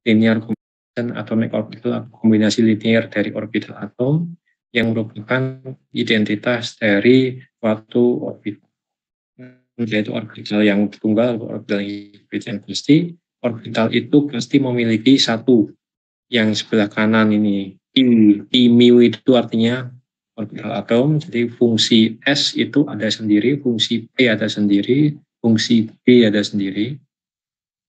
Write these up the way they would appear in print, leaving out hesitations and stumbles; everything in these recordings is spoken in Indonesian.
linear combination atomic orbital, kombinasi linear dari orbital atom yang merupakan identitas dari suatu orbital, yaitu orbital yang tunggal atau orbital yang pasti. Orbital itu pasti memiliki satu yang sebelah kanan ini I mu itu artinya orbital atom, jadi fungsi S itu ada sendiri, fungsi P ada sendiri, fungsi B ada sendiri.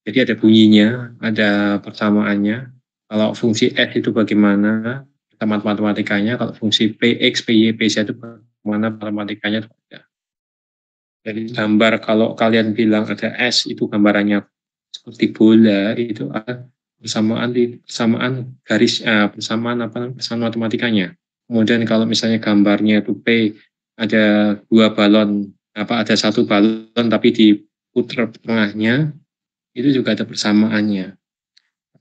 Jadi ada bunyinya, ada persamaannya. Kalau fungsi S itu bagaimana matematikanya, kalau fungsi Px, Py, Pz itu bagaimana matematikanya. Jadi gambar kalau kalian bilang ada S itu gambarannya seperti bola, itu ada persamaan garis persamaan matematikanya. Kemudian kalau misalnya gambarnya itu P, ada dua balon, ada satu balon tapi diputar tengahnya, itu juga ada persamaannya.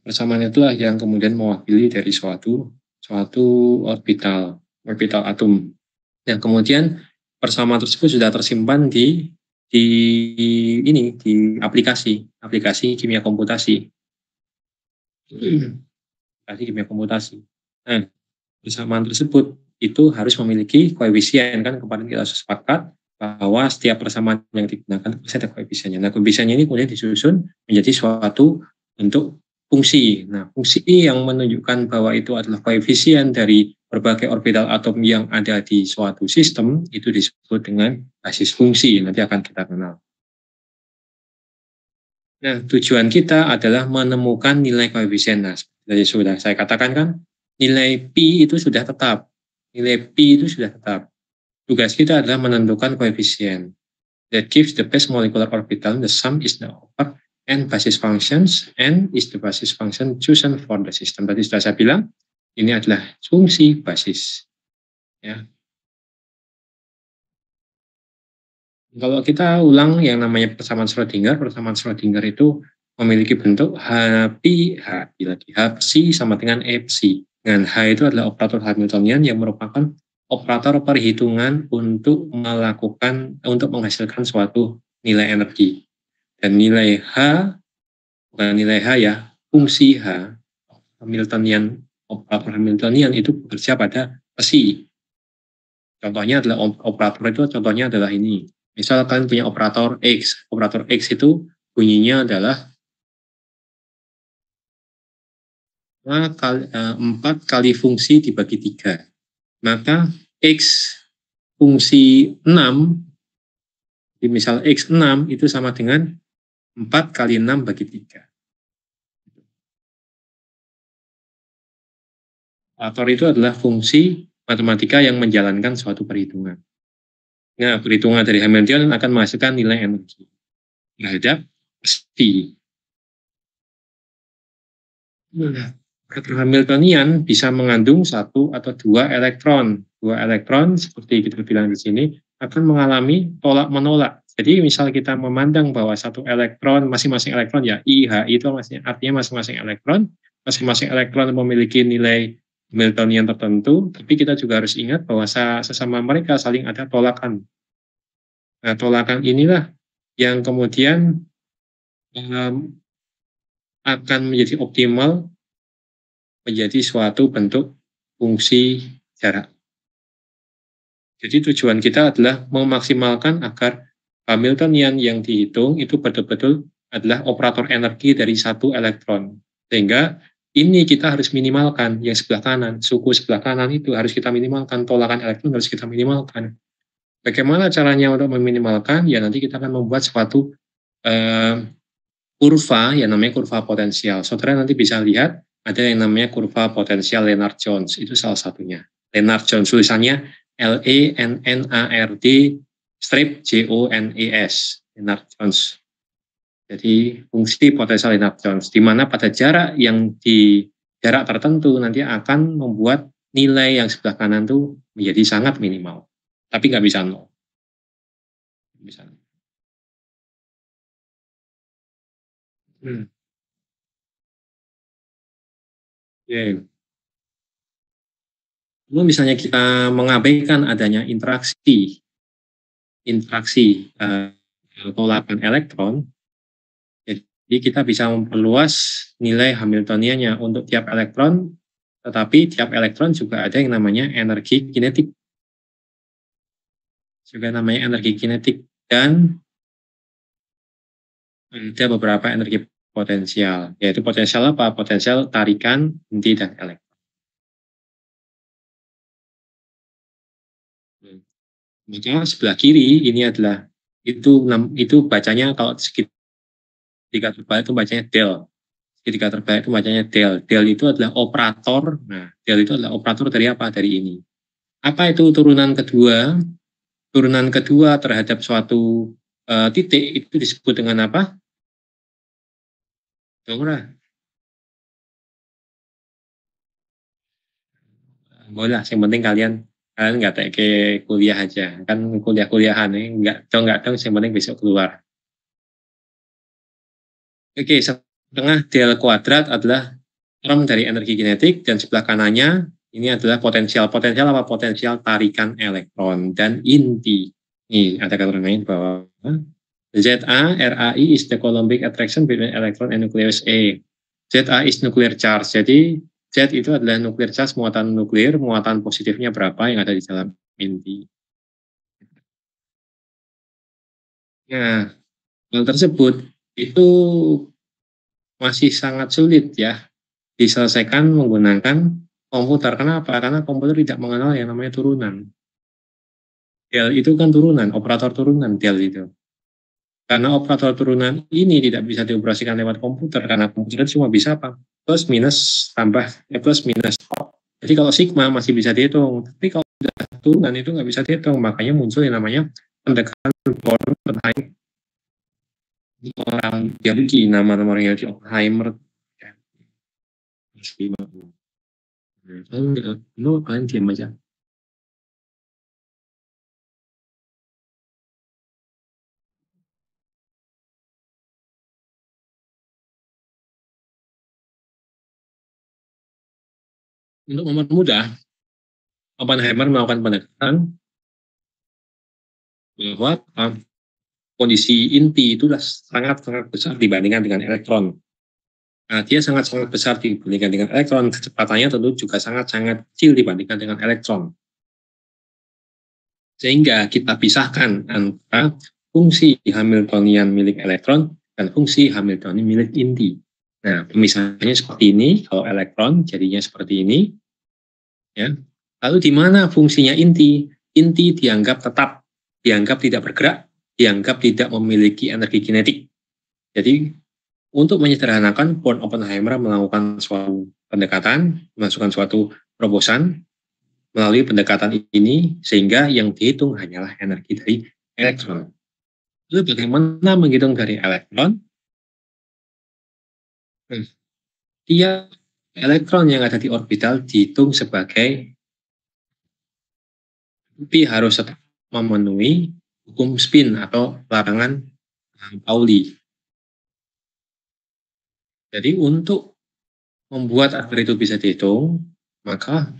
Persamaan itulah yang kemudian mewakili dari suatu orbital atom. Dan kemudian persamaan tersebut sudah tersimpan di aplikasi kimia komputasi. Nah, persamaan tersebut itu harus memiliki koefisien, kan kemarin kita sepakat bahwa setiap persamaan yang digunakan pasti ada koefisiennya. Nah, koefisiennya ini kemudian disusun menjadi suatu bentuk fungsi. Nah, fungsi yang menunjukkan bahwa itu adalah koefisien dari berbagai orbital atom yang ada di suatu sistem itu disebut dengan basis fungsi. Nanti akan kita kenal. Nah, tujuan kita adalah menemukan nilai koefisien. Nah, seperti sudah saya katakan kan, nilai Pi itu sudah tetap. Nilai Pi itu sudah tetap. Tugas kita adalah menentukan koefisien. That gives the best molecular orbital, the sum is the over and basis functions, and is the basis function chosen for the system. Tadi sudah saya bilang, ini adalah fungsi basis. Ya. Kalau kita ulang yang namanya persamaan Schrödinger itu memiliki bentuk H-Pi, H-Psi sama dengan E-Psi. Dengan H itu adalah operator Hamiltonian yang merupakan operator perhitungan untuk menghasilkan suatu nilai energi. Dan nilai H, bukan nilai H ya, fungsi H, operator Hamiltonian itu bekerja pada psi. Contohnya adalah contohnya adalah ini. Misal kalian punya operator X itu bunyinya adalah 4 kali fungsi dibagi 3. Maka X fungsi 6, misal X6 itu sama dengan 4 kali 6 bagi 3. Operator itu adalah fungsi matematika yang menjalankan suatu perhitungan. Nah, perhitungan dari Hamiltonian akan menghasilkan nilai energi terhadap psi. Operator Hamiltonian bisa mengandung 1 atau 2 elektron. 2 elektron seperti kita bilang di sini akan mengalami tolak-menolak. Jadi misal kita memandang bahwa satu elektron, masing-masing elektron ya I, H itu artinya masing-masing elektron memiliki nilai Hamiltonian tertentu, tapi kita juga harus ingat bahwa sesama mereka saling ada tolakan. Nah, tolakan inilah yang kemudian akan menjadi optimal menjadi suatu bentuk fungsi jarak. Jadi tujuan kita adalah memaksimalkan agar Hamiltonian yang dihitung itu betul-betul adalah operator energi dari satu elektron. Sehingga ini kita harus minimalkan yang sebelah kanan, suku sebelah kanan itu harus kita minimalkan, tolakan elektron harus kita minimalkan. Bagaimana caranya untuk meminimalkan? Ya nanti kita akan membuat suatu kurva yang namanya kurva potensial. Saudara nanti bisa lihat ada yang namanya kurva potensial Lennard-Jones, itu salah satunya. Lennard-Jones tulisannya Lennard Jones, Lennard-Jones. Jadi fungsi potensial Lennard-Jones, di mana pada jarak tertentu nanti akan membuat nilai yang sebelah kanan itu menjadi sangat minimal, tapi nggak bisa nol. Lalu misalnya kita mengabaikan adanya interaksi tolakan elektron, jadi Jadi kita bisa memperluas nilai Hamiltoniannya untuk tiap elektron, tetapi tiap elektron juga ada yang namanya energi kinetik. Juga namanya energi kinetik. Dan ada beberapa energi potensial, yaitu potensial apa? Potensial tarikan inti dan elektron. Maka sebelah kiri ini adalah itu bacanya kalau segitiga terbalik itu bacanya del. Segitiga terbalik itu bacanya del. Del itu adalah operator. Nah, del itu adalah operator dari apa? Dari ini. Apa itu turunan kedua? Turunan kedua terhadap suatu titik itu disebut dengan apa? Dongera. Boleh lah, yang penting kalian nggak kayak kuliah aja. Kan kuliah-kuliahan nih, nggak dong, yang penting besok keluar. Oke, setengah del kuadrat adalah term dari energi kinetik, dan sebelah kanannya ini adalah potensial. Potensial apa? Potensial tarikan elektron dan inti. Ini ada keterangannya di bawah. ZA is the Coulombic attraction between electron and nucleus A. ZA is nuclear charge. Jadi Z itu adalah nuclear charge, muatan nuklir, muatan positifnya berapa yang ada di dalam inti. Nah, hal tersebut itu masih sangat sulit ya diselesaikan menggunakan komputer. Kenapa? Karena komputer tidak mengenal yang namanya turunan. Del itu kan turunan, operator turunan del itu. Karena operator turunan ini tidak bisa dioperasikan lewat komputer, karena komputer cuma bisa apa? Plus minus tambah, plus minus. Jadi kalau sigma masih bisa dihitung, tapi kalau sudah turunan itu nggak bisa dihitung, makanya muncul yang namanya pendekatan Born-Oppenheimer. Orang biologi, nama-nama orang yang di Oppenheimer. Lu kalian diam aja. Untuk mempermudah, Oppenheimer melakukan pendekatan bahwa kondisi inti itu sangat-sangat besar dibandingkan dengan elektron. Nah, dia sangat-sangat besar dibandingkan dengan elektron, kecepatannya tentu juga sangat-sangat kecil dibandingkan dengan elektron. Sehingga kita pisahkan antara fungsi Hamiltonian milik elektron dan fungsi Hamiltonian milik inti. Nah, pemisahannya seperti ini, kalau elektron jadinya seperti ini. Ya. Lalu di mana fungsinya inti? Inti dianggap tetap, dianggap tidak bergerak, dianggap tidak memiliki energi kinetik. Jadi untuk menyederhanakan, Born-Oppenheimer melakukan suatu pendekatan, memasukkan suatu terobosan melalui pendekatan ini, sehingga yang dihitung hanyalah energi dari elektron. Lalu bagaimana menghitung dari elektron? Dia elektron yang ada di orbital dihitung sebagai, tapi harus tetap memenuhi hukum spin atau larangan Pauli. Jadi untuk membuat agar itu bisa dihitung, maka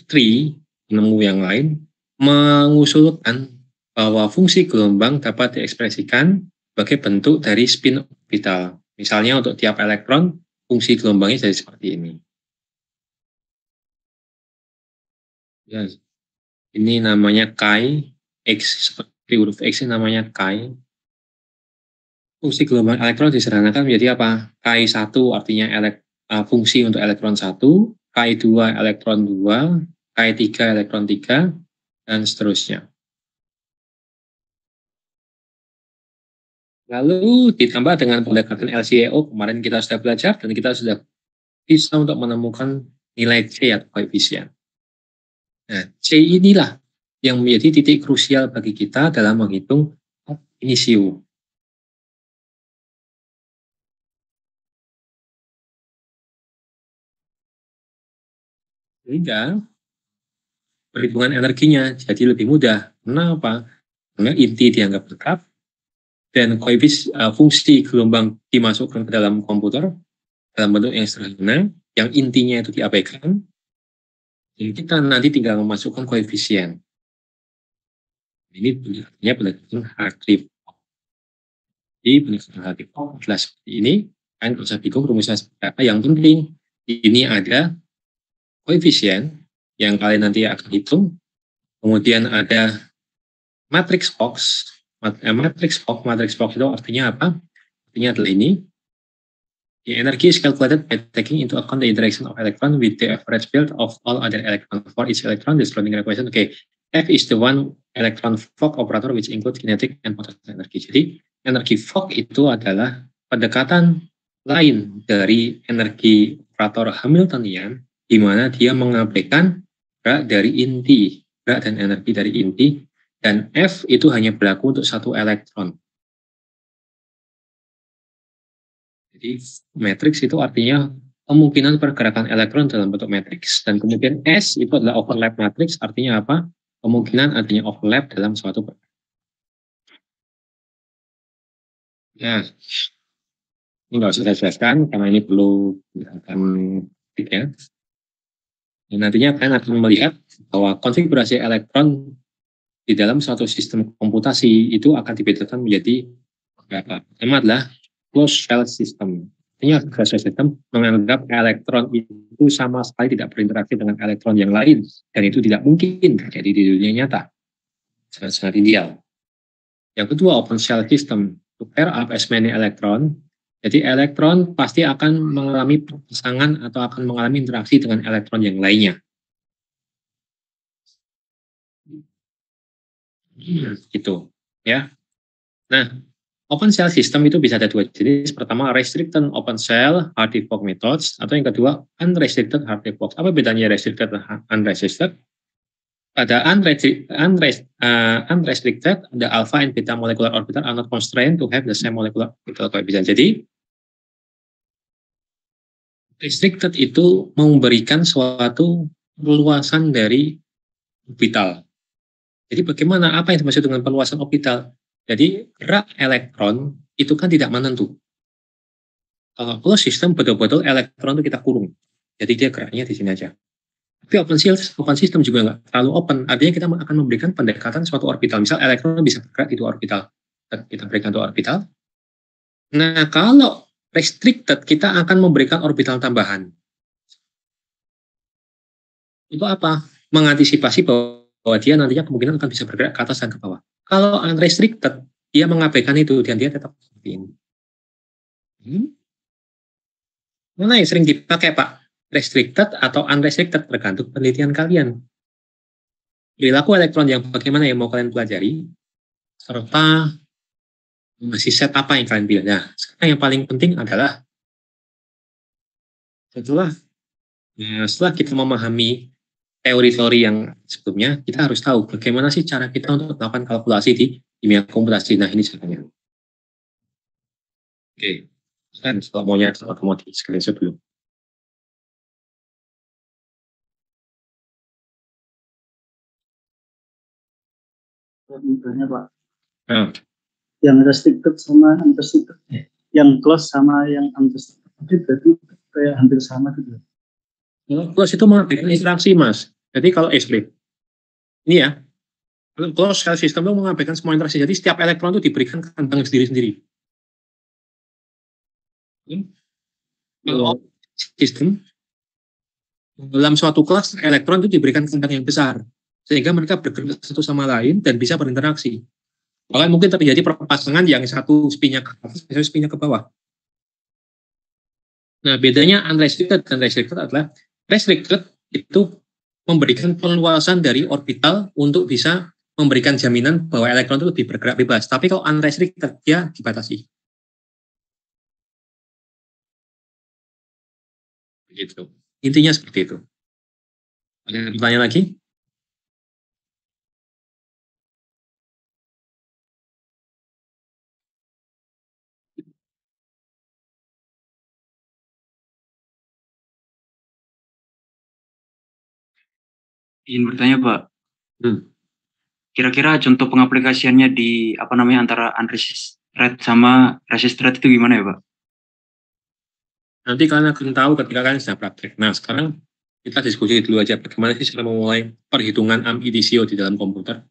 Tree, penemu yang lain, mengusulkan bahwa fungsi gelombang dapat diekspresikan sebagai bentuk dari spin orbital. Misalnya untuk tiap elektron, fungsi gelombangnya jadi seperti ini. Ya, ini namanya chi, X, seperti huruf X ini namanya chi. Fungsi gelombang elektron disederhanakan menjadi apa? Chi1 artinya fungsi untuk elektron 1, Chi2 elektron 2, Chi3 elektron 3, dan seterusnya. Lalu ditambah dengan pendekatan LCAO, kemarin kita sudah belajar dan kita sudah bisa untuk menemukan nilai C atau koefisien. Nah, C inilah yang menjadi titik krusial bagi kita dalam menghitung inisium. Sehingga perhitungan energinya jadi lebih mudah. Kenapa? Karena inti dianggap tetap dan fungsi gelombang dimasukkan ke dalam komputer dalam bentuk yang sederhana, yang intinya itu diabaikan, jadi kita nanti tinggal memasukkan koefisien. Ini bentuknya pendekatan Hartree. Di pendekatan hal Fock adalah seperti ini. Kan nggak usah bingung rumusnya seperti apa. Yang penting ini ada koefisien yang kalian nanti akan hitung. Kemudian ada matrix Fock. Matrix Fock itu artinya apa? Artinya adalah ini. The energy is calculated by taking into account the interaction of electron with the average field of all other electrons. For each electron, the Schrödinger equation. Okay, F is the one electron Fock operator which includes kinetic and potential energy. Jadi, energi Fock itu adalah pendekatan lain dari energi operator Hamiltonian, di mana dia mengabaikan gerak dari inti, gerak dan energi dari inti, dan F itu hanya berlaku untuk satu elektron. Jadi matriks itu artinya kemungkinan pergerakan elektron dalam bentuk matriks, dan kemudian S itu adalah overlap matriks, artinya apa? Kemungkinan adanya overlap dalam suatu pergerakan. Nah, ini nggak usah saya jelaskan karena ini perlu ya. Dan nantinya kalian akan melihat bahwa konfigurasi elektron di dalam suatu sistem komputasi itu akan dibedakan menjadi beberapa. Pertama adalah closed shell system. Artinya closed shell system menganggap elektron itu sama sekali tidak berinteraksi dengan elektron yang lain, dan itu tidak mungkin terjadi di dunia nyata. Sangat ideal. Yang kedua, open shell system. To pair up as many electron, jadi elektron pasti akan mengalami perpasangan atau akan mengalami interaksi dengan elektron yang lainnya. Gitu, ya. Nah, open shell system itu bisa ada dua jenis. Pertama, restricted open shell Hardy Fock methods, atau yang kedua, unrestricted Hardy Fock. Apa bedanya restricted dan unrestricted? Pada unrestricted, the alpha and beta molecular orbital are not constrained to have the same molecular orbital coefficient. Jadi, restricted itu memberikan suatu perluasan dari orbital. Jadi bagaimana, apa yang dimaksud dengan perluasan orbital? Jadi gerak elektron itu kan tidak menentu. Kalau closed system betul-betul elektron itu kita kurung. Jadi dia geraknya di sini aja. Tapi open system juga nggak terlalu open. Artinya kita akan memberikan pendekatan suatu orbital. Misal elektron bisa bergerak di dua orbital. Kita berikan dua orbital. Nah, kalau restricted, kita akan memberikan orbital tambahan. Itu apa? Mengantisipasi bahwa dia nantinya kemungkinan akan bisa bergerak ke atas dan ke bawah. Kalau unrestricted, dia mengabaikan itu dan dia tetap seperti ini. Mana yang sering dipakai, Pak? Restricted atau unrestricted, tergantung penelitian kalian. Perilaku elektron yang bagaimana yang mau kalian pelajari, serta masih set apa yang kalian pilih. Nah, sekarang yang paling penting adalah setelah kita memahami teori-teori yang sebelumnya, kita harus tahu bagaimana sih cara kita untuk melakukan kalkulasi di kimia komputasi. Nah, ini caranya. Oke, kan kalau mau nyari otomotif sekali sebelum. Misalnya Pak, yang restricted sama unrestricted, yang close sama yang unrestricted, berarti kayak hampir sama gitu. Close itu mengabaikan interaksi, Mas. Jadi kalau ini ya, closed shell system itu mengabaikan semua interaksi. Jadi setiap elektron itu diberikan kandang sendiri-sendiri. Kalau sistem dalam suatu kelas, elektron itu diberikan kandang yang besar, sehingga mereka bergerak satu sama lain dan bisa berinteraksi. Bahkan mungkin terjadi perpasangan yang satu spinnya ke atas, satu spinnya ke bawah. Nah, bedanya unrestricted dan restricted adalah restricted itu memberikan perluasan dari orbital untuk bisa memberikan jaminan bahwa elektron itu lebih bergerak bebas. Tapi kalau unrestricted, dia dibatasi. Begitu. Intinya seperti itu. Ada pertanyaan lagi? Ingin bertanya, Pak. Kira-kira contoh pengaplikasiannya di antara unrestricted sama restricted itu gimana ya, Pak? Nanti kalian akan tahu ketika kalian sedang praktek. Nah, sekarang kita diskusi dulu aja bagaimana sih cara memulai perhitungan am initio di dalam komputer.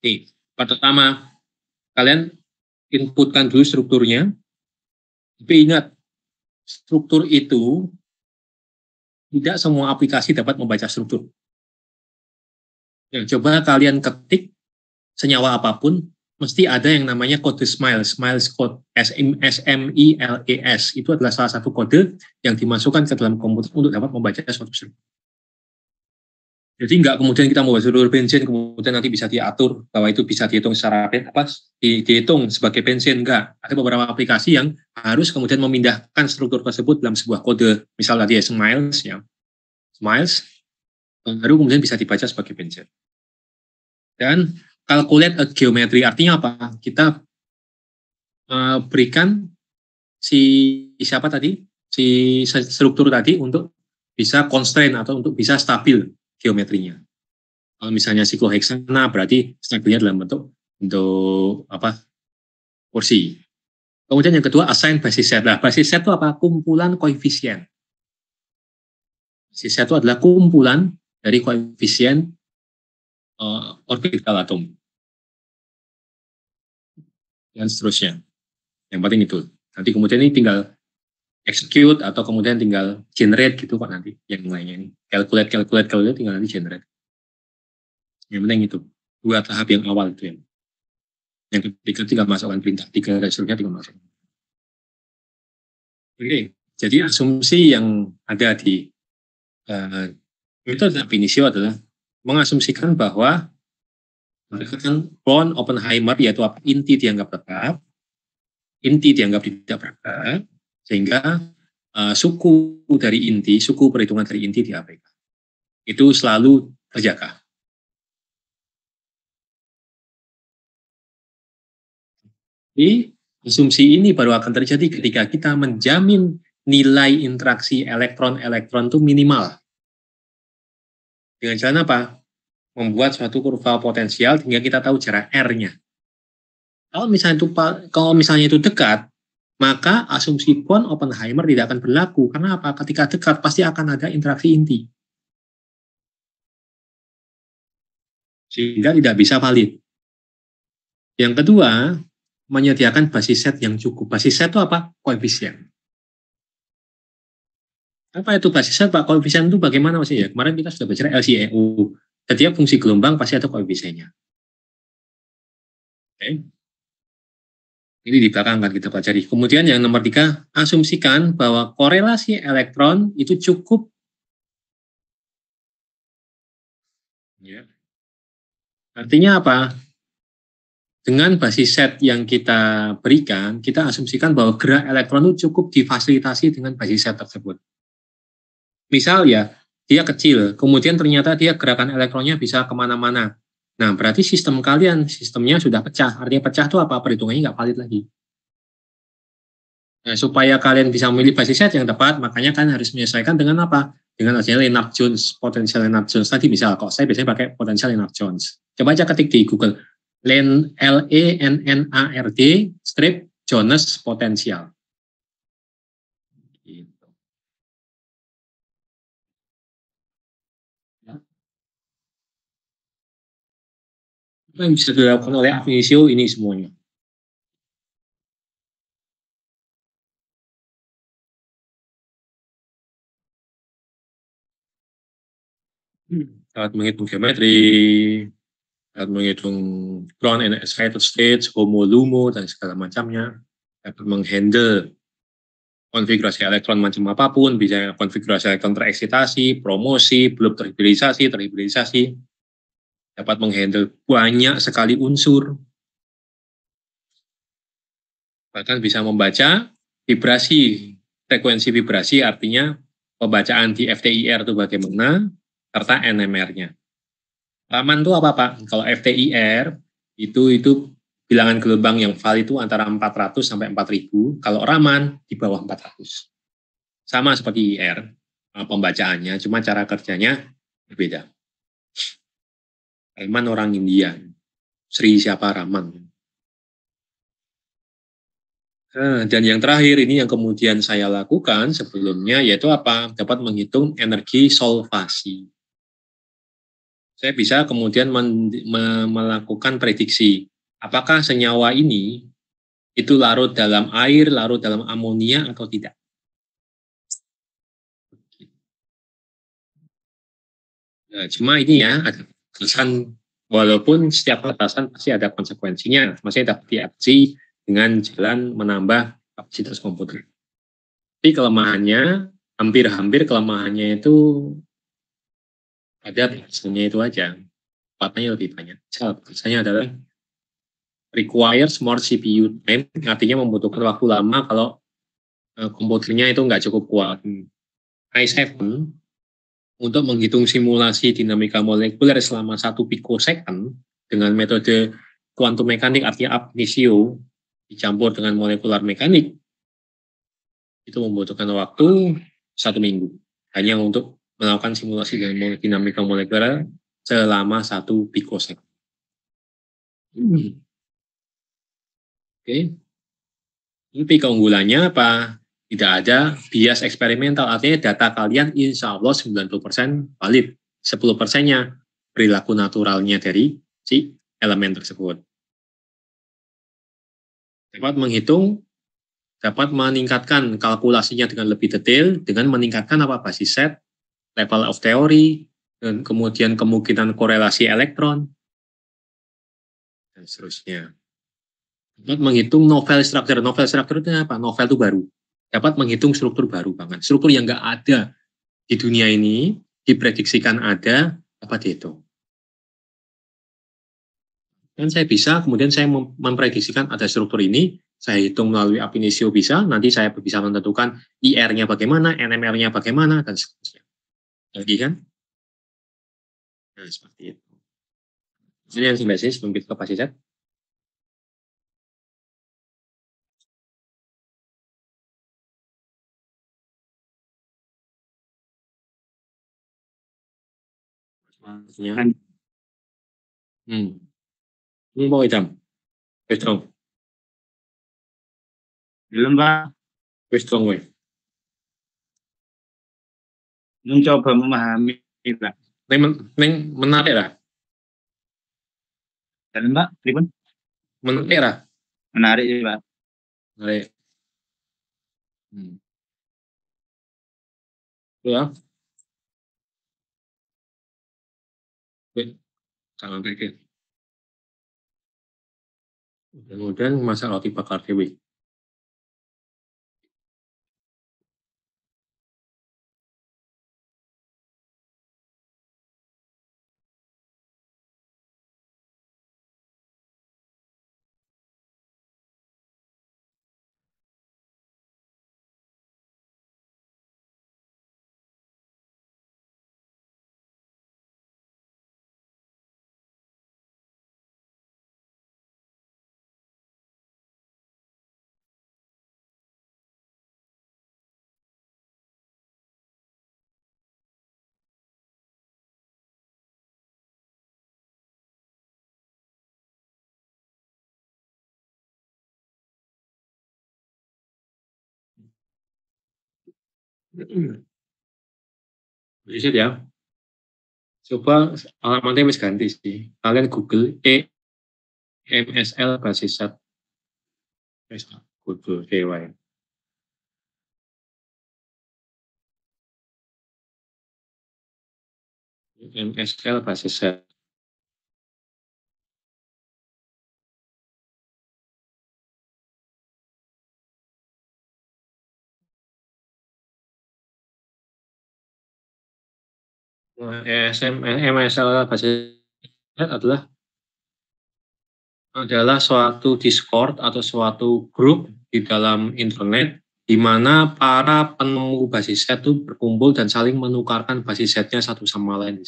Nih, pertama kalian inputkan dulu strukturnya. Tapi ingat, struktur itu tidak semua aplikasi dapat membaca struktur. Ya, coba kalian ketik senyawa apapun, mesti ada yang namanya kode SMILES code, SMILES. Itu adalah salah satu kode yang dimasukkan ke dalam komputer untuk dapat membaca suatu struktur. Jadi nggak kemudian kita mau struktur bensin, kemudian nanti bisa diatur bahwa itu bisa dihitung secara dihitung sebagai bensin. Enggak. Ada beberapa aplikasi yang harus kemudian memindahkan struktur tersebut dalam sebuah kode. Misal tadi SMILES, ya. SMILES, baru kemudian bisa dibaca sebagai bensin. Dan calculate a geometry, artinya apa? Kita berikan si struktur tadi untuk bisa constraint atau untuk bisa stabil geometrinya. Kalau misalnya sikloheksana berarti stabilnya dalam bentuk kursi. Kemudian yang kedua assign basis set. Nah, basis set itu apa? Kumpulan koefisien. Basis set itu adalah kumpulan dari koefisien orbital atom. Dan seterusnya. Yang penting itu. Nanti kemudian ini tinggal execute atau kemudian tinggal generate gitu Pak nanti. Yang lainnya ini. Calculate tinggal nanti generate. Yang penting itu. 2 tahap yang awal itu. Yang ketiga tinggal masukkan perintah. 3 dan seterusnya tinggal masukkan. Oke. Jadi asumsi yang ada di metode ab initio adalah mengasumsikan bahwa berdasarkan von Oppenheimer, yaitu apa? Inti dianggap tetap, inti dianggap tidak bergerak, sehingga suku dari inti, suku perhitungan dari inti diabaikan. Itu selalu terjaga. Jadi asumsi ini baru akan terjadi ketika kita menjamin nilai interaksi elektron-elektron itu minimal. Dengan jalan apa? Membuat suatu kurva potensial hingga kita tahu jarak R-nya. Kalau misalnya itu dekat, maka asumsi von Oppenheimer tidak akan berlaku. Karena apa? Ketika dekat pasti akan ada interaksi inti. Sehingga tidak bisa valid. Yang kedua, menyediakan basis set yang cukup. Basis set itu apa? Koefisien. Apa itu basis set, Pak? Koefisien itu bagaimana maksudnya? Kemarin kita sudah bicara LCEU. Setiap fungsi gelombang pasti ada koefisiennya. Oke. Ini di belakang akan kita pelajari. Kemudian yang nomor 3, asumsikan bahwa korelasi elektron itu cukup. Ya. Artinya apa? Dengan basis set yang kita berikan, kita asumsikan bahwa gerak elektron itu cukup difasilitasi dengan basis set tersebut. Misal ya, dia kecil, kemudian ternyata dia gerakan elektronnya bisa kemana-mana. Nah, berarti sistemnya sudah pecah. Artinya pecah itu apa? Perhitungannya nggak valid lagi. Nah, supaya kalian bisa memilih basis set yang tepat, makanya kalian harus menyesuaikan dengan apa? Dengan adanya Lennard-Jones, potensial Lennard-Jones tadi. Misal, kok saya biasanya pakai potensial Lennard-Jones. Coba aja ketik di Google. Lennard strip Jones potensial. Gitu. Apa yang bisa dilakukan oleh ab initio ini semuanya. Dapat menghitung geometri, dapat menghitung ground and excited states, homo lumo, dan segala macamnya, dapat menghandle konfigurasi elektron macam apapun, bisa konfigurasi elektron tereksitasi, promosi, belum terhibridisasi, dapat menghandle banyak sekali unsur, bahkan bisa membaca vibrasi, frekuensi vibrasi, artinya pembacaan di FTIR itu bagaimana, serta NMR-nya. Raman itu apa Pak? Kalau FTIR itu bilangan gelombang yang valid itu antara 400 sampai 4000. Kalau Raman di bawah 400. Sama seperti IR pembacaannya, cuma cara kerjanya berbeda. Raman orang India, Sri siapa Raman. Dan yang terakhir ini yang kemudian saya lakukan sebelumnya yaitu apa? Dapat menghitung energi solvasi. Saya bisa kemudian melakukan prediksi apakah senyawa ini itu larut dalam air, larut dalam amonia atau tidak. Nah, cuma ini ya, ada batasan, walaupun setiap batasan pasti ada konsekuensinya, maksudnya dapat diatasi dengan jalan menambah kapasitas komputer. Tapi kelemahannya, hampir-hampir kelemahannya itu ada batasannya itu aja, tempatnya lebih banyak. Batasannya adalah requires more CPU time, artinya membutuhkan waktu lama kalau komputernya itu nggak cukup kuat. i7 untuk menghitung simulasi dinamika molekuler selama 1 pikosecond dengan metode kuantum mekanik, artinya ab initio dicampur dengan molekular mekanik, itu membutuhkan waktu 1 minggu hanya untuk melakukan simulasi dengan dinamika molekuler selama 1 pikosecond. Oke. Tapi keunggulannya apa? Tidak ada bias eksperimental, artinya data kalian insya Allah 90% valid. 10%-nya perilaku naturalnya dari si elemen tersebut. Dapat menghitung, dapat meningkatkan kalkulasinya dengan lebih detail, dengan meningkatkan apa? Basis set, level of theory, dan kemudian kemungkinan korelasi elektron, dan seterusnya. Dapat menghitung novel structure. Novel structure itu apa? Novel itu baru. Dapat menghitung struktur baru banget. Struktur yang nggak ada di dunia ini, diprediksikan ada, dapat dihitung. Dan saya bisa, kemudian saya memprediksikan ada struktur ini, saya hitung melalui ab initio bisa, nanti saya bisa menentukan IR-nya bagaimana, NMR-nya bagaimana, dan seterusnya. Jadi kan? Nah, seperti itu. Ini yang sebenarnya sebelum kita ke kapasitas. Mau hitam. Wis dong. Belum, Pak. Wis dong we. Mencoba memahami, Pak. Neng menarik lah. Dan Pak, pripun? Menarik lah. Menarik, Pak. Menarik. Ya. Jangan pikir. Kemudian masak roti bakar dewi. Bisa ya. Coba alamatnya harus ganti sih. Kalian Google MSL basis set. Google KY. MSL basis set. MSL basis set adalah suatu Discord atau suatu grup di dalam internet di mana para penemu basis set itu berkumpul dan saling menukarkan basis setnya satu sama lain.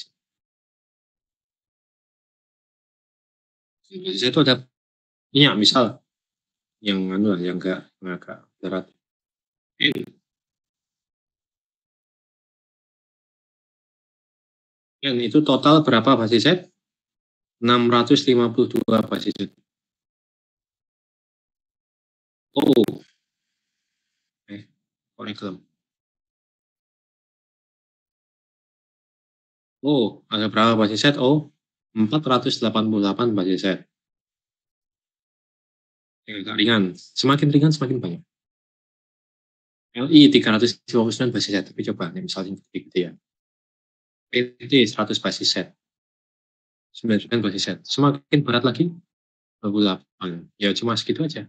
Basis set itu ada misal yang yang agak berat. Yang itu total berapa basis set? 652 basis set. Oh, curriculum. Oh, ada berapa basis set? Oh, 488 basis set. yang agak ringan. Semakin ringan semakin banyak. Li 359 basis set, tapi coba nih misalnya gitu ya. PT 100 basis set. 99 basis set. Semakin berat lagi 28. Ya cuma segitu aja.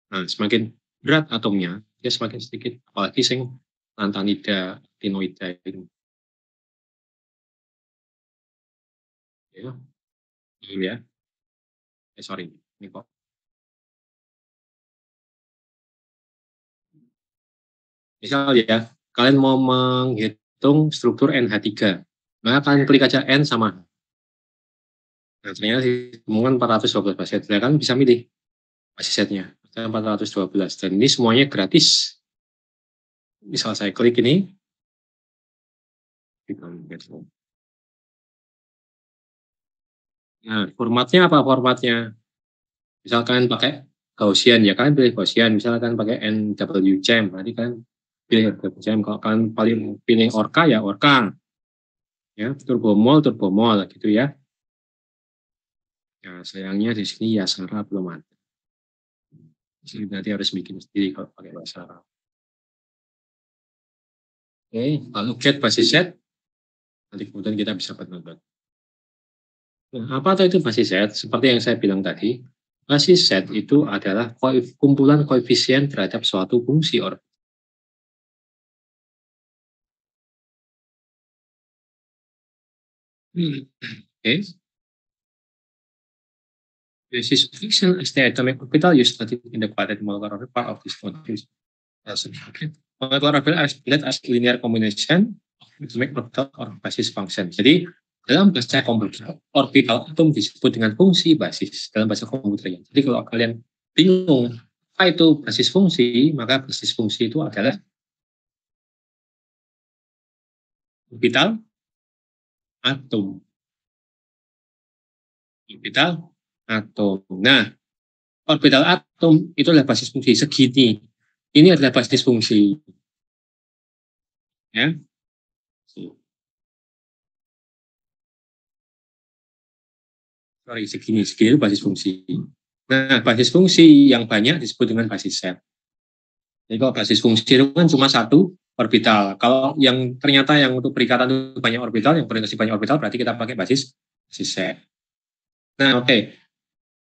Nah, semakin berat atomnya, dia semakin sedikit. Apalagi sing lantanida, actinoida itu. Ya, ya. Sorry, ini kok. Misal ya, kalian mau menghitung struktur NH3, maka kalian klik aja N sama. Nah, ternyata ditemukan 412 basis set. Kalian bisa milih basis setnya. 412. Dan ini semuanya gratis. Misal saya klik ini. Nah, formatnya apa formatnya? Misalkan pakai Gaussian, ya kalian pilih Gaussian. Misalkan pakai NWChem, berarti kan pilih NWChem. Kalau kalian paling pilih Orca, ya Orca. Ya, turbomol gitu ya. Ya, sayangnya di sini Yasara belum ada. Jadi nanti harus bikin sendiri kalau pakai Yasara. Oke, lalu get basis set. Nanti kemudian kita bisa buat. Nah, apa itu basis set? Seperti yang saya bilang tadi, basis set itu adalah kumpulan koefisien terhadap suatu fungsi orbital. Okay. Basis fiction is the atomic orbital used in the quadratic molecular part of this condition. Molecular orbital is split as linear combination of atomic orbital or basis function. Jadi dalam bahasa komputer, orbital atom disebut dengan fungsi basis dalam bahasa komputer. Jadi kalau kalian bingung apa itu basis fungsi, maka basis fungsi itu adalah orbital atom. Orbital atom. Nah, orbital atom itu adalah basis fungsi segini. Ini adalah basis fungsi. Ya. Sorry, segini itu basis fungsi. Nah, basis fungsi yang banyak disebut dengan basis set. Jadi kalau basis fungsi itu kan cuma satu orbital. Kalau yang ternyata yang untuk perikatan itu banyak orbital, yang berorientasi banyak orbital, berarti kita pakai basis set. Nah, oke.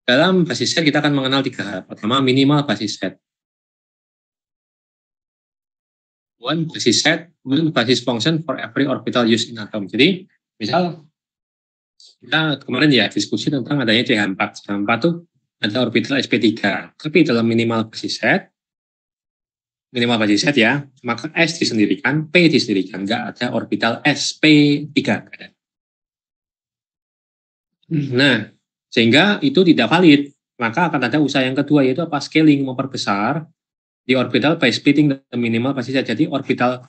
Dalam basis set kita akan mengenal 3 hal. Pertama, minimal basis set. One basis set, one basis function for every orbital used in atom. Jadi, misal kita kemarin ya diskusi tentang adanya CH4. CH4 itu ada orbital sp3. Tapi dalam minimal basis set ya, maka S disendirikan, P disendirikan. Nggak ada orbital sp3. Nah, sehingga itu tidak valid. Maka akan ada usaha yang kedua, yaitu apa? Scaling, memperbesar di orbital by splitting the minimal basis set. Jadi orbital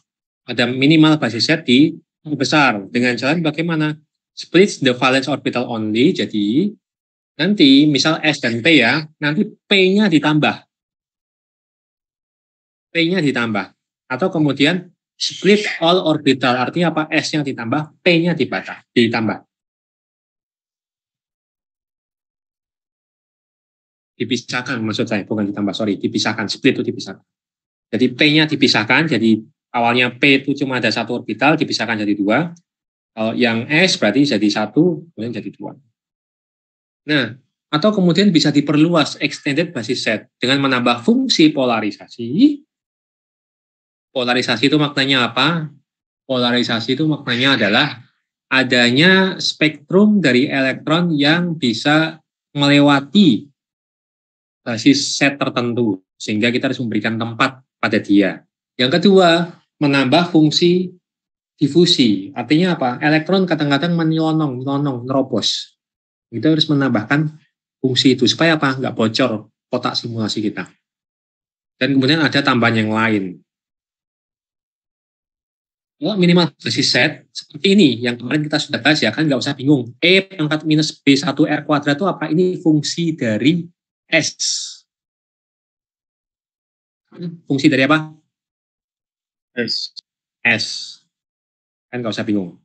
ada minimal basis set di besar. Dengan cara bagaimana? Split the valence orbital only. Jadi nanti misal S dan P ya, nanti P-nya ditambah. P-nya ditambah. Atau kemudian split all orbital. Artinya apa? S-nya ditambah, P-nya ditambah. Dipisahkan maksud saya, bukan ditambah, sorry, dipisahkan, split itu dipisahkan. Jadi P-nya dipisahkan, jadi awalnya P itu cuma ada satu orbital, dipisahkan jadi 2. Kalau yang S berarti jadi 1, kemudian jadi 2. Nah, atau kemudian bisa diperluas extended basis set dengan menambah fungsi polarisasi. Polarisasi itu maknanya apa? Polarisasi itu maknanya adalah adanya spektrum dari elektron yang bisa melewati basis set tertentu, sehingga kita harus memberikan tempat pada dia. Yang kedua, menambah fungsi difusi. Artinya apa? Elektron kadang-kadang menyelonong, nerobos. Kita harus menambahkan fungsi itu, supaya apa? Nggak bocor kotak simulasi kita. Dan kemudian ada tambahan yang lain. Kalau minimal basis set, seperti ini, yang kemarin kita sudah bahas ya, kan nggak usah bingung. E pangkat minus B1R kuadrat itu apa? Ini fungsi dari S. Fungsi dari apa? S. Kan nggak usah bingung.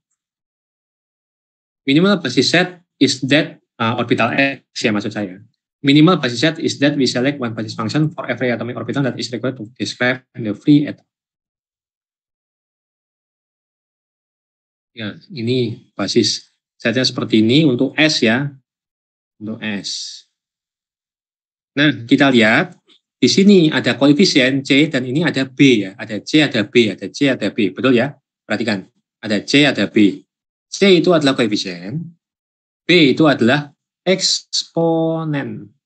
Minimal basis set is that orbital X ya maksud saya. Minimal basis set is that we select one basis function for every atomic orbital that is required to describe the free atom. Ya, ini basis setnya seperti ini untuk S ya, untuk S. Nah, kita lihat di sini ada koefisien C dan ini ada B ya, ada C, ada B, ada C, ada B, betul ya? Perhatikan, ada C, ada B. C itu adalah koefisien, B itu adalah eksponen.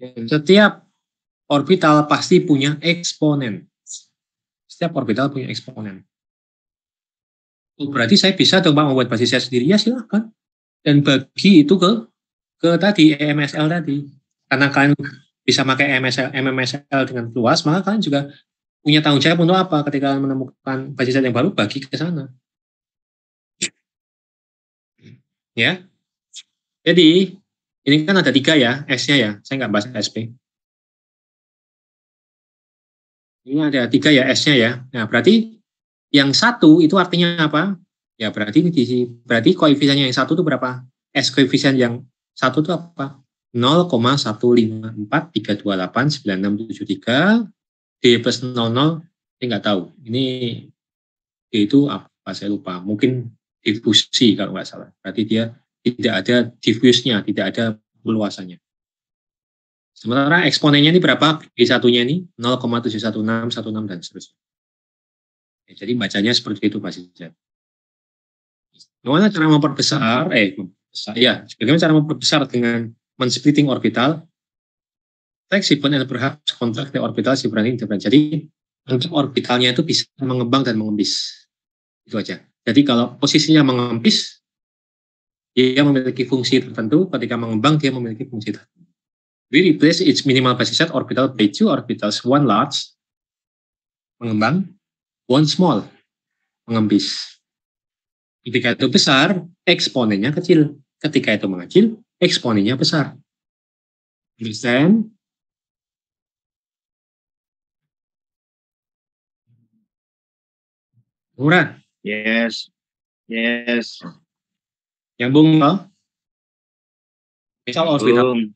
Setiap orbital pasti punya eksponen. Setiap orbital punya eksponen. Berarti saya bisa dong Pak membuat basis set sendiri, ya silahkan. Dan bagi itu ke tadi EMSL tadi. Karena kalian bisa pakai MMSL dengan luas, maka kalian juga punya tanggung jawab untuk apa ketika kalian menemukan basis set yang baru, bagi ke sana. Ya. Jadi ini kan ada 3 ya, S-nya ya. Saya nggak bahas SP. Ini ada 3 ya S-nya ya. Nah, berarti yang 1 itu artinya apa? Ya berarti koefisiennya yang 1 itu berapa? S koefisien yang 1 itu apa? 0,154289673 D plus 00, saya nggak tahu. Ini D itu apa? Saya lupa. Mungkin difusi kalau nggak salah. Berarti dia tidak ada diffuse-nya, tidak ada peluasannya. Sementara eksponennya ini berapa? B1-nya ini 0,71616 dan seterusnya. Ya, jadi bacanya seperti itu basis set. Bagaimana cara memperbesar? Bagaimana cara memperbesar dengan men-splitting orbital? Flexible and perhaps contract the orbital differently. Jadi untuk orbitalnya itu bisa mengembang dan mengempis. Itu aja. Jadi kalau posisinya mengempis, dia memiliki fungsi tertentu. Ketika mengembang, dia memiliki fungsi tertentu. We replace its minimal basis set orbital by 2 orbitals, one large, mengembang, one small, mengempis. Ketika itu besar, eksponennya kecil. Ketika itu mengecil, eksponennya besar. Understand? Murah? Yes. Nyambung loh? Misal orbital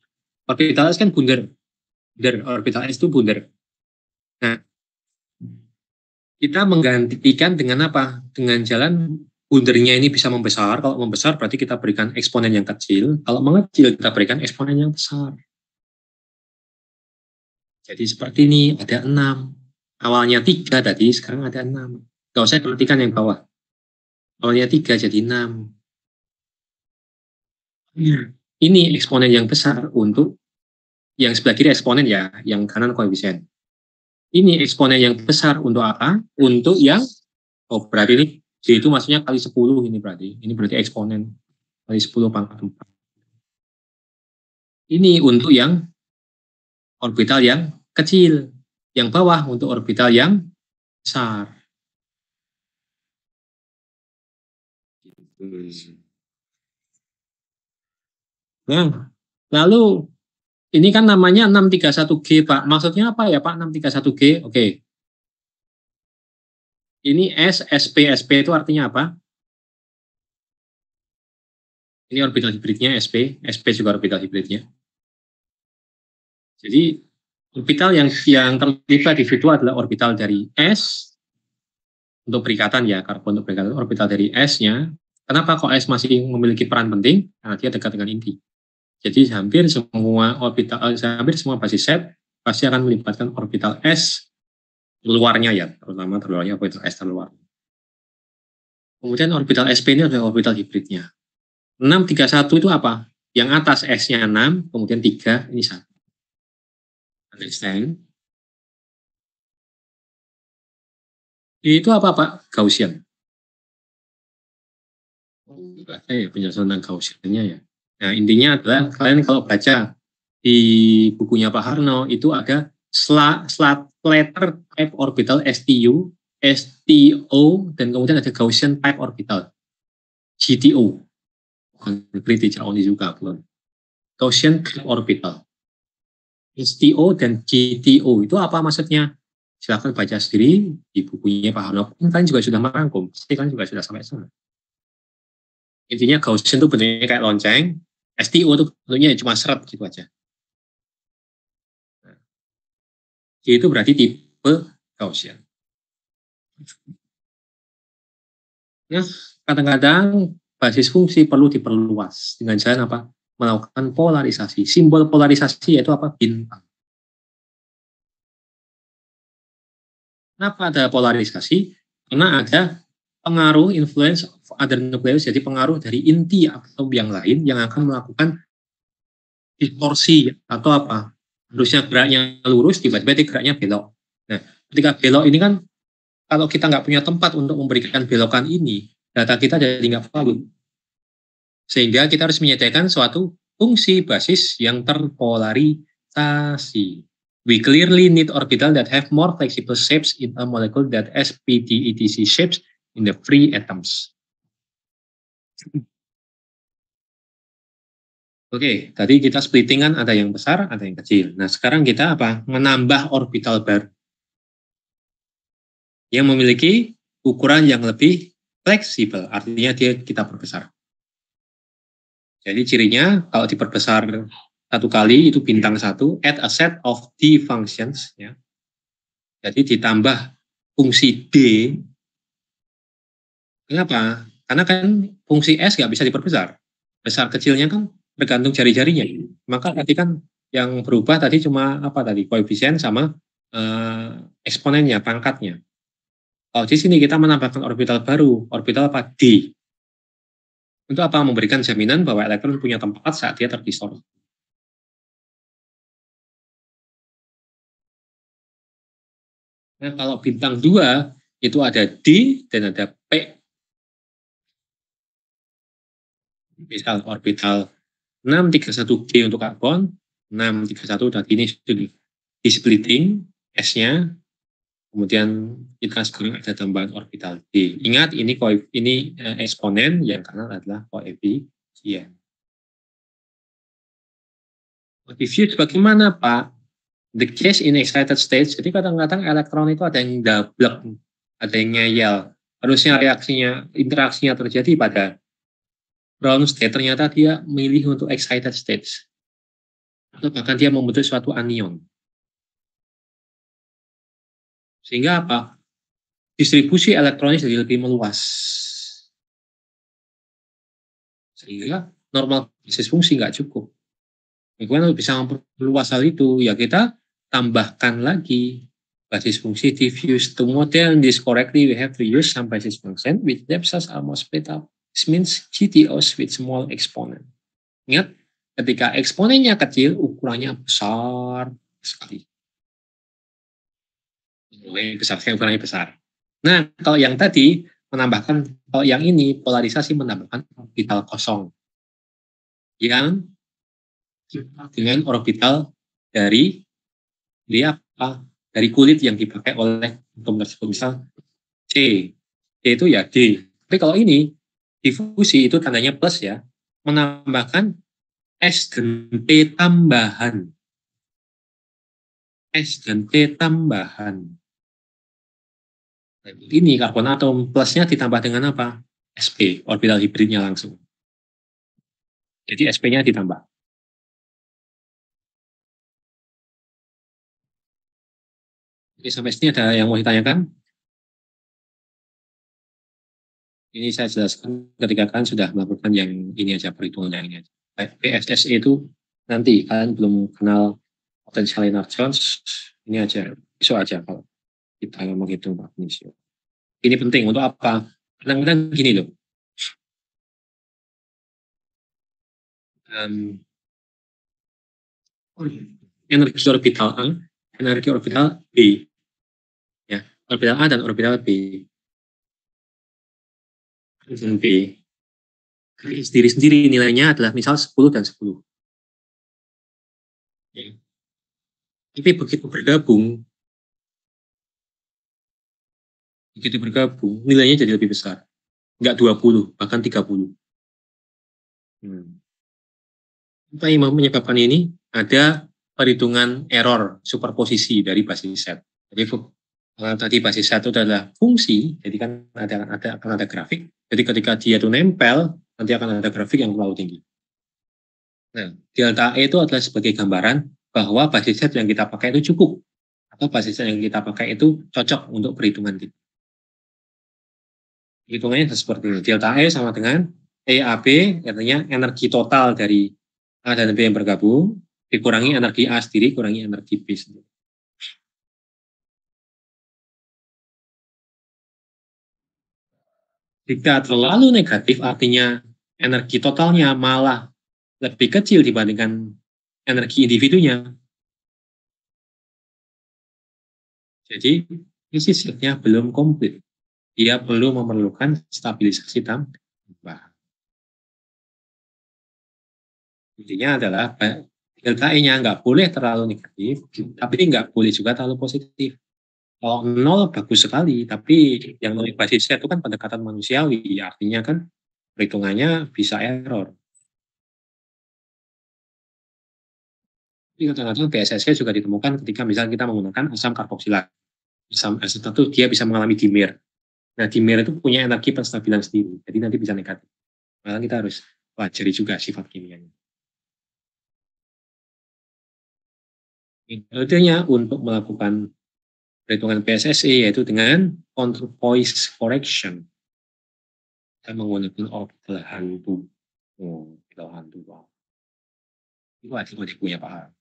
S kan bundar. Orbital S itu bundar. Nah, kita menggantikan dengan apa? Dengan jalan bundernya ini bisa membesar. Kalau membesar berarti kita berikan eksponen yang kecil. Kalau mengecil kita berikan eksponen yang besar. Jadi seperti ini, ada 6. Awalnya 3 tadi, sekarang ada 6. Gak usah perhatikan yang bawah. Awalnya 3 jadi 6. Ini eksponen yang besar untuk yang sebelah kiri eksponen ya, yang kanan koefisien. Ini eksponen yang besar untuk apa? Untuk yang, berarti ini J itu maksudnya kali 10 ini berarti. Ini berarti eksponen kali 10 pangkat 4. Ini untuk yang orbital yang kecil. Yang bawah untuk orbital yang besar. Nah, lalu ini kan namanya 631G, Pak. Maksudnya apa ya, Pak, 631G? Oke. Ini S, SP. SP itu artinya apa? Ini orbital hibridnya SP. SP juga orbital hibridnya. Jadi, orbital yang terlibat di situ adalah orbital dari S. Untuk perikatan ya, karbon untuk perikatan. Orbital dari S-nya. Kenapa kok S masih memiliki peran penting? Karena dia dekat dengan inti. Jadi hampir semua basis set pasti akan melibatkan orbital S luarnya ya, terutama terluarnya orbital S terluar. Kemudian orbital SP ini adalah orbital hibridnya. 631 itu apa? Yang atas S-nya 6, kemudian 3, ini 1. Understand? Itu apa, Pak? Gaussian. Penjelasan tentang Gaussiannya ya. Nah, intinya adalah kalian kalau baca di bukunya Pak Harno itu ada Slater type orbital STU, STO, dan kemudian ada Gaussian type orbital GTO. British only juga belum. Gaussian type orbital STO dan GTO itu apa maksudnya? Silahkan baca sendiri di bukunya Pak Harno. Kalian juga sudah merangkum, pasti kalian juga sudah sampai sana. Intinya Gaussian itu bentuknya kayak lonceng, STO itu bentuknya cuma seret gitu aja. G itu berarti tipe Gaussian. Nah, kadang-kadang basis fungsi perlu diperluas dengan jalan apa? Melakukan polarisasi. Simbol polarisasi yaitu apa? Bintang. Kenapa ada polarisasi? Karena ada pengaruh influence of other nucleus, jadi pengaruh dari inti atom yang lain yang akan melakukan distorsi atau apa? Harusnya geraknya lurus, tiba-tiba geraknya belok. Nah, ketika belok ini kan kalau kita nggak punya tempat untuk memberikan belokan ini, data kita jadi nggak valid. Sehingga kita harus menyediakan suatu fungsi basis yang terpolarisasi. We clearly need orbital that have more flexible shapes in a molecule that SPD etc shapes in the free atoms. Oke, tadi kita splitting kan ada yang besar, ada yang kecil. Nah, sekarang kita apa? Menambah orbital baru yang memiliki ukuran yang lebih fleksibel, artinya kita perbesar. Jadi cirinya kalau diperbesar satu kali itu bintang satu, add a set of D functions, ya. Jadi ditambah fungsi D. Kenapa? Karena kan fungsi S nggak bisa diperbesar. Besar kecilnya kan bergantung jari-jarinya. Maka tadi kan yang berubah tadi cuma apa tadi? Koefisien sama eksponennya, pangkatnya. Kalau di sini kita menambahkan orbital baru, orbital apa? D. Untuk apa? Memberikan jaminan bahwa elektron punya tempat saat dia terdistorsi. Nah, kalau bintang 2 itu ada D dan ada P. Misal orbital 631G untuk karbon, 631 tadi ini di splitting S-nya, kemudian kita sekarang ada tambahan orbital D. Ingat ini eksponen, yang kanan adalah koefisien. Diffuse bagaimana Pak? The case in excited state, jadi kadang-kadang elektron itu ada yang double, ada yang ngeyel. Harusnya interaksinya terjadi pada ground state, ternyata dia milih untuk excited states. Atau bahkan dia membentuk suatu anion. Sehingga apa? Distribusi elektronnya jadi lebih meluas. Sehingga normal basis fungsi nggak cukup. Bagaimana bisa memperluas hal itu? Ya kita tambahkan lagi basis fungsi diffuse. To model this correctly, we have to use some basis function with depths almost split up. This means GTOs with small exponent. Ingat, ketika eksponennya kecil, ukurannya besar sekali. Ukurannya besar. Nah, kalau yang tadi menambahkan, kalau yang ini polarisasi menambahkan orbital kosong yang dengan orbital dari kulit yang dipakai oleh atom tersebut. Misal C itu ya D. Tapi kalau ini difusi itu tandanya plus ya, menambahkan S dan T tambahan. S dan T tambahan. Nah, ini karbon atom plusnya ditambah dengan apa? SP, orbital hibridnya langsung. Jadi SP-nya ditambah. Oke, sampai sini ada yang mau ditanyakan? Ini saya jelaskan ketika kalian sudah melakukan yang ini aja, perhitungan yang ini aja. PSSE itu nanti kalian belum kenal potential Lennard Jones, ini aja, besok aja kalau kita menghitung magnesium. Ini penting untuk apa? Kadang-kadang gini loh. Energi orbital A, energi orbital B. Ya, orbital A dan orbital B. Dan B. Sendiri-sendiri nilainya adalah misal 10 dan 10. Ya. Tapi begitu bergabung, nilainya jadi lebih besar. Enggak 20, bahkan 30. Apa yang menyebabkan ini? Ada perhitungan error superposisi dari basis set. Jadi Kalau tadi basis satu adalah fungsi, jadi kan akan ada grafik. Jadi ketika dia itu nempel, nanti akan ada grafik yang terlalu tinggi. Nah, delta E itu adalah sebagai gambaran bahwa basis set yang kita pakai itu cukup, atau basis set yang kita pakai itu cocok untuk perhitungan kita. Hitungannya seperti ini. Delta E sama dengan EAB, artinya energi total dari A dan B yang bergabung, dikurangi energi A sendiri, kurangi energi B sendiri. Jika terlalu negatif, artinya energi totalnya malah lebih kecil dibandingkan energi individunya. Jadi, isi setnya belum komplit. Dia perlu memerlukan stabilisasi tambah. Intinya adalah delta E-nya nggak boleh terlalu negatif, tapi nggak boleh juga terlalu positif. Kalau nol bagus sekali, tapi yang nol basisnya itu kan pendekatan manusiawi, artinya kan perhitungannya bisa error. Tapi kadang-kadang BSSC juga ditemukan ketika misalnya kita menggunakan asam karboksilat. Asam asetat itu dia bisa mengalami dimer. Nah, dimer itu punya energi penstabilan sendiri, jadi nanti bisa negatif. Maka kita harus pelajari juga sifat kimianya. Metodenya untuk melakukan perhitungan PSSE yaitu dengan counterpoise correction. Kita menggunakan orbital hantu. Orbital hantu. Wow. Itu adik-adik punya Pak.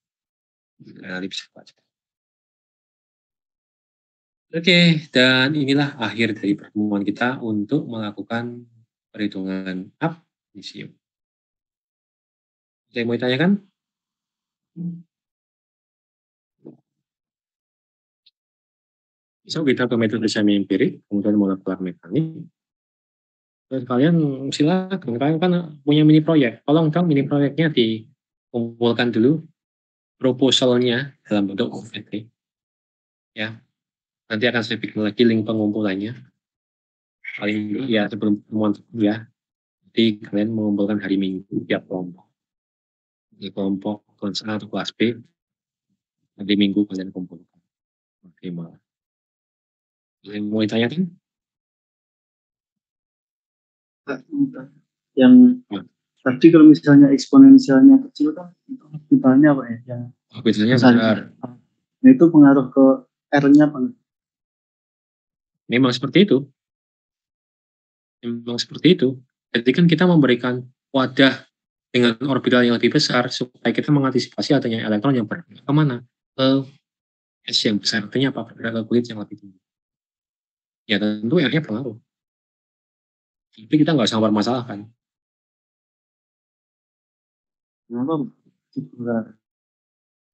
Nanti bisa baca. Oke, dan inilah akhir dari pertemuan kita untuk melakukan perhitungan magnesium. Saya mau ditanyakan? Bisa kita ke metode semi empirik, kemudian molekular mekanik. Terus kalian silakan, kalian kan punya mini proyek. Tolong dong mini proyeknya dikumpulkan dulu proposalnya dalam bentuk OVT. Ya, nanti akan saya bikin lagi link pengumpulannya. Paling ya sebelum pertemuan ya. Nanti kalian mengumpulkan hari Minggu tiap kelompok. Di kelompok kelas A atau kelas B, nanti Minggu kalian kumpulkan. Maksimal. Kalian mau ditanyakan? Yang tadi kalau misalnya eksponensialnya kecil kan orbitalnya apa ya? Yang Orbitalnya besar. Nah, itu pengaruh ke R-nya apa? Memang seperti itu. Memang seperti itu. Jadi kan kita memberikan wadah dengan orbital yang lebih besar supaya kita mengantisipasi adanya elektron yang bergerak kemana? Ke S yang besar. Artinya apa? Bergerak ke kulit yang lebih tinggi. Ya tentu R-nya pengaruh. Tapi kita nggak usah mempermasalahkan. Kenapa?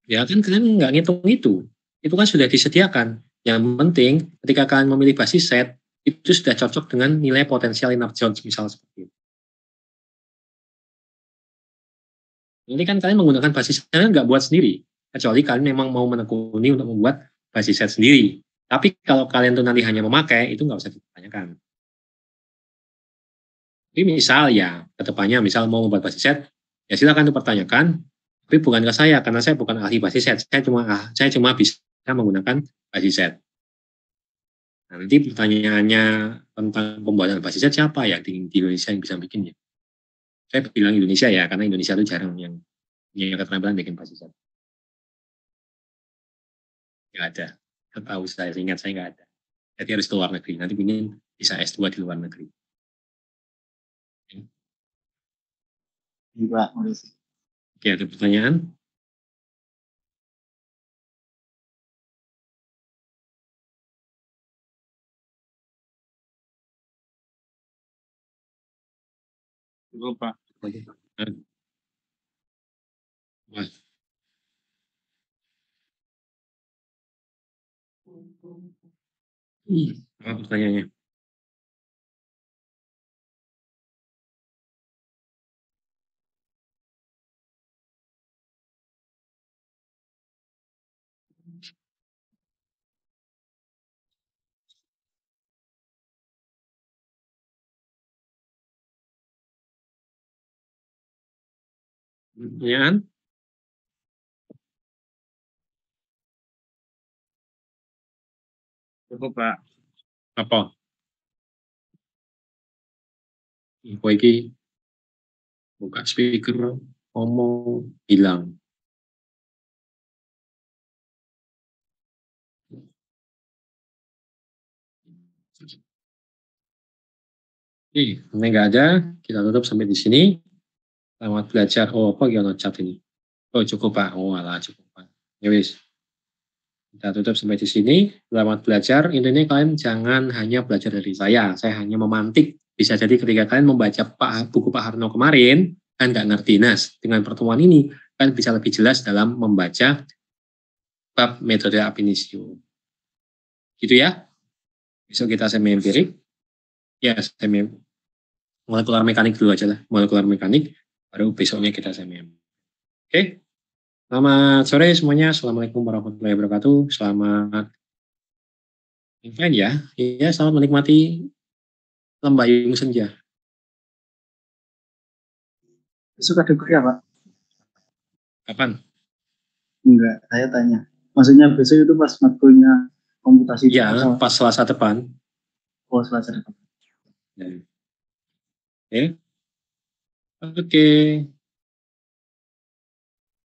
Ya kan kalian nggak ngitung itu. Itu kan sudah disediakan. Yang penting ketika kalian memilih basis set, itu sudah cocok dengan nilai potensial inner Jones misalnya seperti itu. Nanti kan kalian menggunakan basis set nggak buat sendiri. Kecuali kalian memang mau menekuni untuk membuat basis set sendiri. Tapi kalau kalian tuh nanti hanya memakai, itu nggak usah ditanyakan. Tapi misal ya, kedepannya misal mau membuat basis set, ya silakan dipertanyakan. Tapi bukan ke saya, karena saya bukan ahli basis set. Saya cuma bisa menggunakan basis set. Nah, nanti pertanyaannya tentang pembuatan basis set siapa ya di Indonesia yang bisa bikinnya? Saya bilang Indonesia ya, karena Indonesia itu jarang yang punya keterampilan bikin basis set. Nggak ada. Tahu saya ingat saya nggak ada. Jadi harus ke luar negeri. Nanti ingin bisa S2 di luar negeri. Enggak, Oke, ada pertanyaan? lupa. Wah. Apa pertanyaannya? Pertanyaan? Cukup, Pak. Apa? Info iki buka speaker, ngomong, hilang. Ini nggak ada, kita tutup sampai di sini. Selamat belajar. Oh, apa yang chat ini? Oh, cukup Pak. Oh, alah, cukup Pak. Ya wis. Kita tutup sampai di sini. Selamat belajar. Intinya kalian jangan hanya belajar dari saya. Saya hanya memantik. Bisa jadi ketika kalian membaca buku Pak Harno kemarin, kan nggak ngerti. Nah, dengan pertemuan ini, kalian bisa lebih jelas dalam membaca bab metode ab initio. Gitu ya. Besok kita semi empirik. Ya, semi molekular mekanik dulu aja lah. Molekular mekanik. Baru besoknya kita semi empirik. Oke. Selamat sore semuanya. Assalamualaikum warahmatullahi wabarakatuh. Selamat ya. Ya, selamat menikmati lembayung senja. Besok ada kuliah, Pak? Kapan? Enggak, saya tanya. Maksudnya besok itu pas matkulnya komputasi. Ya, pas Selasa depan. Oh, Selasa depan. Ya. Oke.